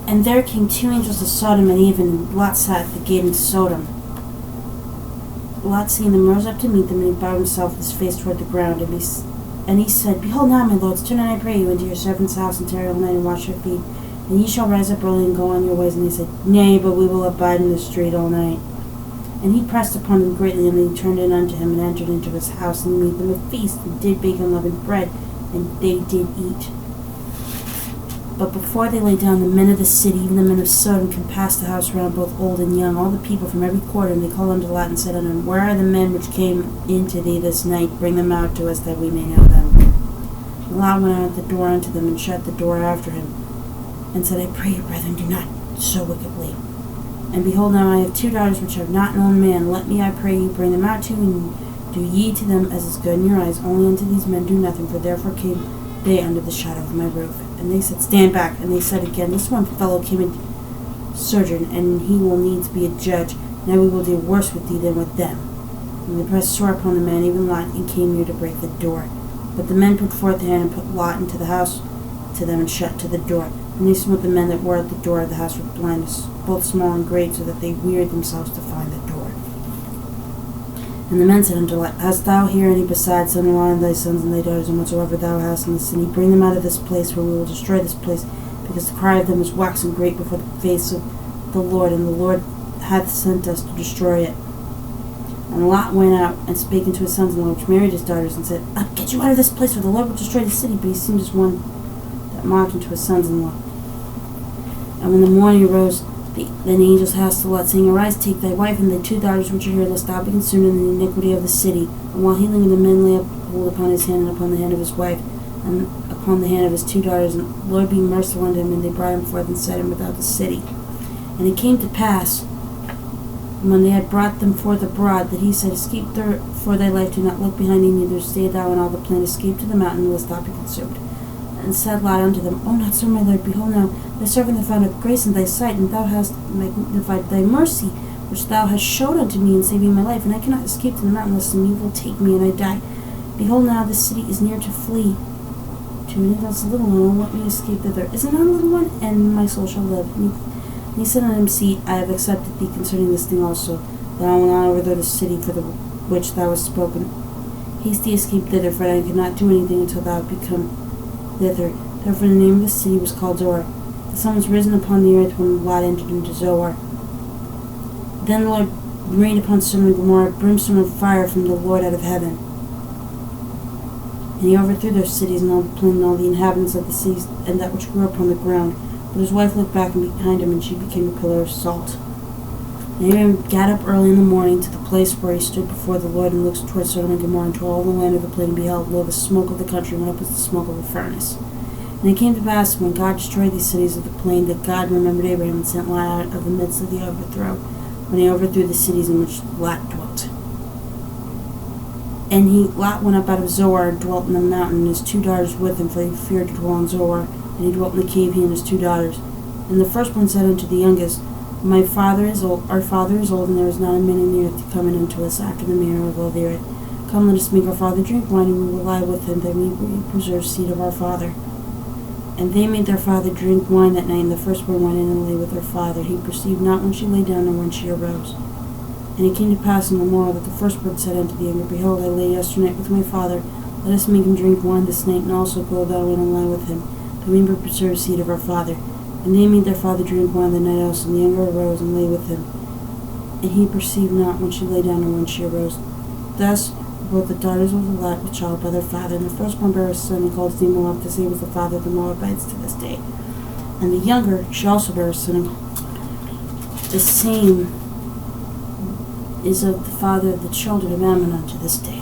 And there came two angels of Sodom and even, and Lot sat at the gate in Sodom. Lot, seeing them, rose up to meet them, and he bowed himself with his face toward the ground. And he said, Behold now, my lords, turn, I pray you, into your servant's house, and tarry all night, and wash your feet. And ye shall rise up early, and go on your ways. And they said, Nay, but we will abide in the street all night. And he pressed upon them greatly, and they turned in unto him, and entered into his house, and made them a feast, and did bake unleavened bread, and they did eat. But before they lay down, the men of the city, even the men of Sodom, compassed the house round, both old and young, all the people from every quarter. And they called unto Lot, and said unto him, Where are the men which came into thee this night? Bring them out to us, that we may know them. And Lot went out at the door unto them, and shut the door after him, and said, I pray you, brethren, do not so wickedly. And behold, now I have 2 daughters which have not known man. Let me, I pray you, bring them out to you, and do ye to them as is good in your eyes. Only unto these men do nothing, for therefore came they under the shadow of my roof. And they said, Stand back. And they said again, This one fellow came in sojourn, and he will needs be a judge. Now we will do worse with thee than with them. And they pressed sore upon the man, even Lot, and came near to break the door. But the men put forth their hand, and put Lot into the house to them, and shut to the door. And they smote the men that were at the door of the house with blindness, both small and great, so that they wearied themselves to find the door. And the men said unto Lot, Hast thou here any besides son-in-law, and thy sons and thy daughters, and whatsoever thou hast in the city? Bring them out of this place, for we will destroy this place, because the cry of them is waxen great before the face of the Lord, and the Lord hath sent us to destroy it. And Lot went out, and spake unto his sons-in-law, which married his daughters, and said, Up, get you out of this place, for the Lord will destroy the city. But he seemed as one that mocked unto his sons-in-law. And when the morning arose, then the angels asked to Lot, saying, Arise, take thy wife and thy 2 daughters which are here, lest thou be consumed in the iniquity of the city. And while he lingered, the men lay hold upon his hand, and upon the hand of his wife, and upon the hand of his 2 daughters. And the Lord being merciful unto him, and they brought him forth, and set him without the city. And it came to pass, when they had brought them forth abroad, that he said, Escape for thy life, do not look behind thee, neither stay thou in all the plain, escape to the mountain, lest thou be consumed. And said Lot unto them, O not so, my lord, behold now, thy servant hath found grace in thy sight, and thou hast magnified thy mercy, which thou hast showed unto me in saving my life, and I cannot escape to the mountain, lest some evil take me, and I die. Behold now, this city is near to flee to, and it is a little one, and let me escape thither. Is it not a little one? And my soul shall live. And he said unto him, See, I have accepted thee concerning this thing also, that I will not overthrow the city for the which thou hast spoken. Haste thee, escape thither, for I cannot do anything until thou have become thither. Therefore the name of the city was called Zoar. The sun was risen upon the earth when Lot entered into Zoar. Then the Lord rained upon Sodom and Gomorrah brimstone and fire from the Lord out of heaven. And he overthrew their cities, and all the plain, and all the inhabitants of the cities, and that which grew upon the ground. But his wife looked back and behind him, and she became a pillar of salt. And Abraham got up early in the morning to the place where he stood before the Lord, and looked toward Sodom and Gomorrah, and to all the land of the plain, and beheld, lo, the smoke of the country went up as the smoke of a furnace. And it came to pass, when God destroyed these cities of the plain, that God remembered Abraham, and sent Lot out of the midst of the overthrow, when he overthrew the cities in which Lot dwelt. And Lot went up out of Zoar, and dwelt in the mountain, and his 2 daughters with him, for he feared to dwell in Zoar. And he dwelt in the cave, he and his 2 daughters. And the firstborn said unto the youngest, Our father is old, and there is not a man in the earth to come in unto us after the manner of all the earth. Come, let us make our father drink wine, and we will lie with him, that we may preserve seed of our father. And they made their father drink wine that night, and the firstborn went in and lay with her father. He perceived not when she lay down, nor when she arose. And it came to pass in the morrow that the firstborn said unto the younger, Behold, I lay yesternight with my father. Let us make him drink wine this night, and also go thou in and lie with him, that we may preserve seed of our father. And they made their father drink wine the night also, and the younger arose and lay with him. And he perceived not when she lay down, or when she arose. Thus were both the daughters of Lot with child by their father. And the firstborn bare a son, and called his name Moab, the same was the father of the Moabites to this day. And the younger, she also bare a son, and the same is of the father of the children of Ammon unto this day.